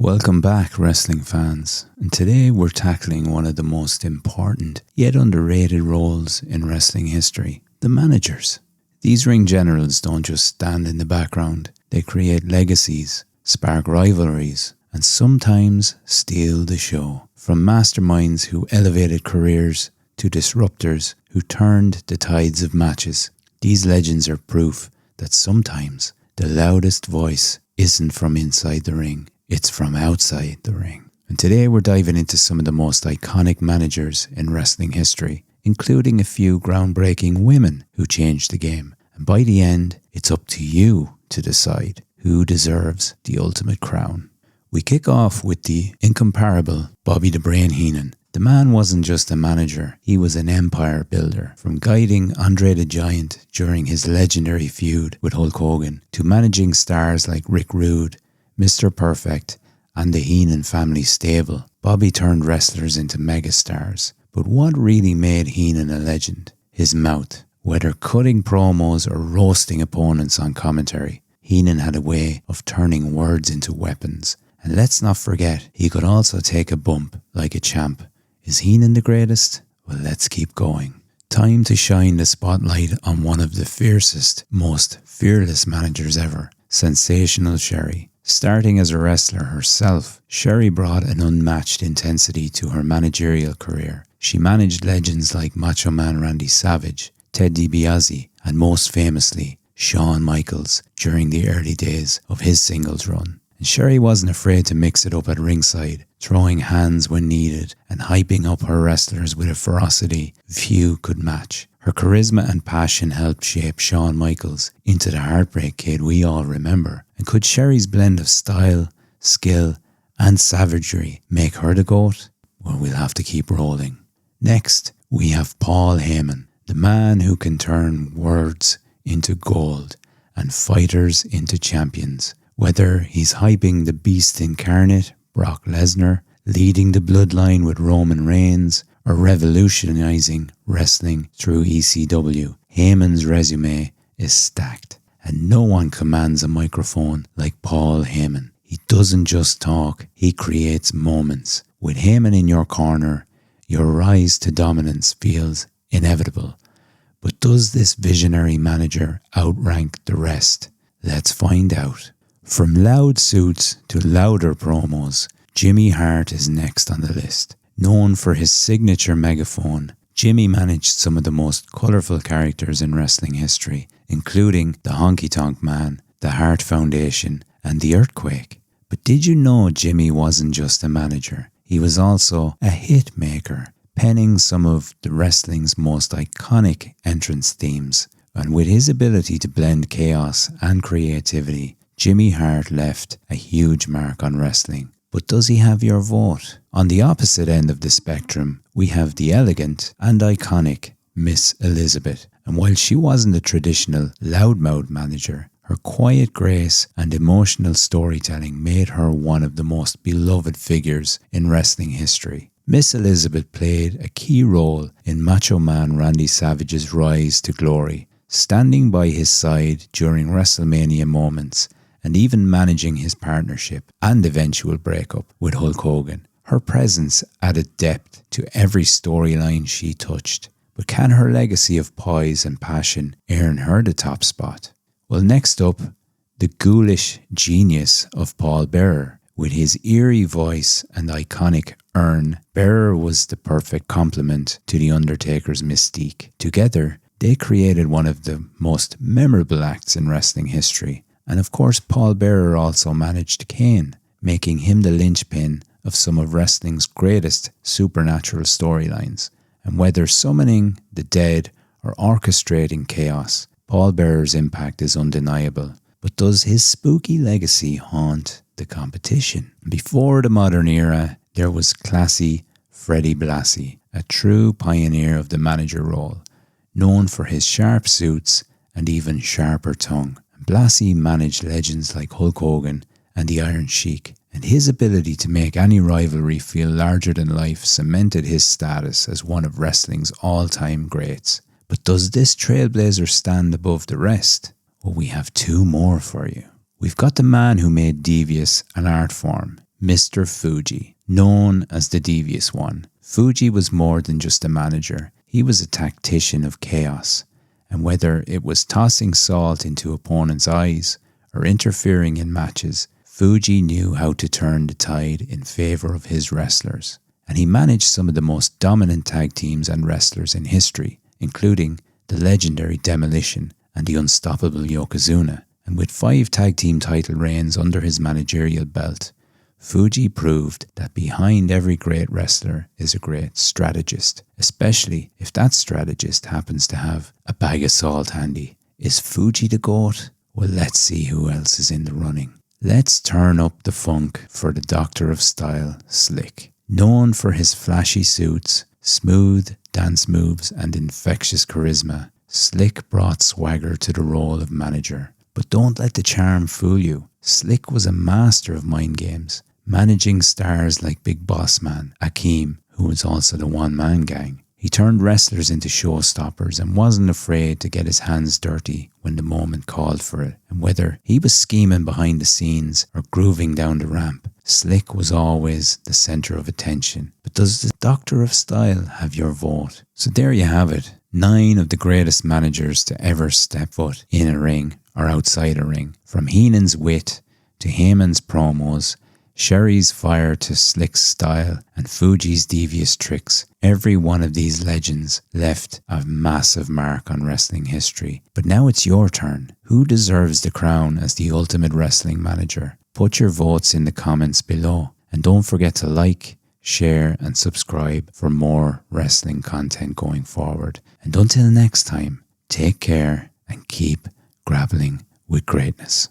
Welcome back, wrestling fans, and today we're tackling one of the most important yet underrated roles in wrestling history, the managers. These ring generals don't just stand in the background, they create legacies, spark rivalries, and sometimes steal the show. From masterminds who elevated careers to disruptors who turned the tides of matches, these legends are proof that sometimes the loudest voice isn't from inside the ring. It's from outside the ring. And today we're diving into some of the most iconic managers in wrestling history, including a few groundbreaking women who changed the game. And by the end, it's up to you to decide who deserves the ultimate crown. We kick off with the incomparable Bobby the Brain Heenan. The man wasn't just a manager, he was an empire builder. From guiding Andre the Giant during his legendary feud with Hulk Hogan, to managing stars like Rick Rude, Mr. Perfect, and the Heenan family stable, Bobby turned wrestlers into megastars. But what really made Heenan a legend? His mouth. Whether cutting promos or roasting opponents on commentary, Heenan had a way of turning words into weapons. And let's not forget, he could also take a bump like a champ. Is Heenan the greatest? Well, let's keep going. Time to shine the spotlight on one of the fiercest, most fearless managers ever, Sensational Sherri. Starting as a wrestler herself, Sherri brought an unmatched intensity to her managerial career. She managed legends like Macho Man Randy Savage, Ted DiBiase, and most famously, Shawn Michaels during the early days of his singles run. And Sherri wasn't afraid to mix it up at ringside, throwing hands when needed and hyping up her wrestlers with a ferocity few could match. Her charisma and passion helped shape Shawn Michaels into the Heartbreak Kid we all remember. And could Sherri's blend of style, skill, and savagery make her the GOAT? Well, we'll have to keep rolling. Next, we have Paul Heyman, the man who can turn words into gold and fighters into champions. Whether he's hyping the Beast Incarnate, Brock Lesnar, leading the Bloodline with Roman Reigns, or revolutionizing wrestling through ECW, Heyman's resume is stacked. And no one commands a microphone like Paul Heyman. He doesn't just talk, he creates moments. With Heyman in your corner, your rise to dominance feels inevitable. But does this visionary manager outrank the rest? Let's find out. From loud suits to louder promos, Jimmy Hart is next on the list. Known for his signature megaphone, Jimmy managed some of the most colourful characters in wrestling history, including the Honky Tonk Man, the Hart Foundation, and the Earthquake. But did you know Jimmy wasn't just a manager? He was also a hit maker, penning some of the wrestling's most iconic entrance themes. And with his ability to blend chaos and creativity, Jimmy Hart left a huge mark on wrestling. But does he have your vote? On the opposite end of the spectrum, we have the elegant and iconic Miss Elizabeth. And while she wasn't a traditional loudmouth manager, her quiet grace and emotional storytelling made her one of the most beloved figures in wrestling history. Miss Elizabeth played a key role in Macho Man Randy Savage's rise to glory, standing by his side during WrestleMania moments, and even managing his partnership and eventual breakup with Hulk Hogan. Her presence added depth to every storyline she touched. But can her legacy of poise and passion earn her the top spot? Well, next up, the ghoulish genius of Paul Bearer. With his eerie voice and iconic urn, Bearer was the perfect complement to The Undertaker's mystique. Together, they created one of the most memorable acts in wrestling history. And of course, Paul Bearer also managed Kane, making him the linchpin of some of wrestling's greatest supernatural storylines. And whether summoning the dead or orchestrating chaos, Paul Bearer's impact is undeniable. But does his spooky legacy haunt the competition? Before the modern era, there was classy Freddie Blassie, a true pioneer of the manager role, known for his sharp suits and even sharper tongue. Blassie managed legends like Hulk Hogan and the Iron Sheik, and his ability to make any rivalry feel larger than life cemented his status as one of wrestling's all-time greats. But does this trailblazer stand above the rest? Well, we have two more for you. We've got the man who made Devious an art form, Mr. Fuji, known as the Devious One. Fuji was more than just a manager. He was a tactician of chaos. And whether it was tossing salt into opponents' eyes or interfering in matches, Fuji knew how to turn the tide in favour of his wrestlers. And he managed some of the most dominant tag teams and wrestlers in history, including the legendary Demolition and the unstoppable Yokozuna. And with 5 tag team title reigns under his managerial belt, Fuji proved that behind every great wrestler is a great strategist, especially if that strategist happens to have a bag of salt handy. Is Fuji the GOAT? Well, let's see who else is in the running. Let's turn up the funk for the Doctor of Style, Slick. Known for his flashy suits, smooth dance moves and infectious charisma, Slick brought swagger to the role of manager. But don't let the charm fool you. Slick was a master of mind games, managing stars like Big Boss Man, Akeem, who was also the one-man gang. He turned wrestlers into showstoppers and wasn't afraid to get his hands dirty when the moment called for it. And whether he was scheming behind the scenes or grooving down the ramp, Slick was always the centre of attention. But does the Doctor of Style have your vote? So there you have it. 9 of the greatest managers to ever step foot in a ring or outside a ring. From Heenan's wit to Heyman's promos, Sherri's fire to Slick's style, and Fuji's devious tricks. Every one of these legends left a massive mark on wrestling history. But now it's your turn. Who deserves the crown as the ultimate wrestling manager? Put your votes in the comments below. And don't forget to like, share and subscribe for more wrestling content going forward. And until next time, take care and keep grappling with greatness.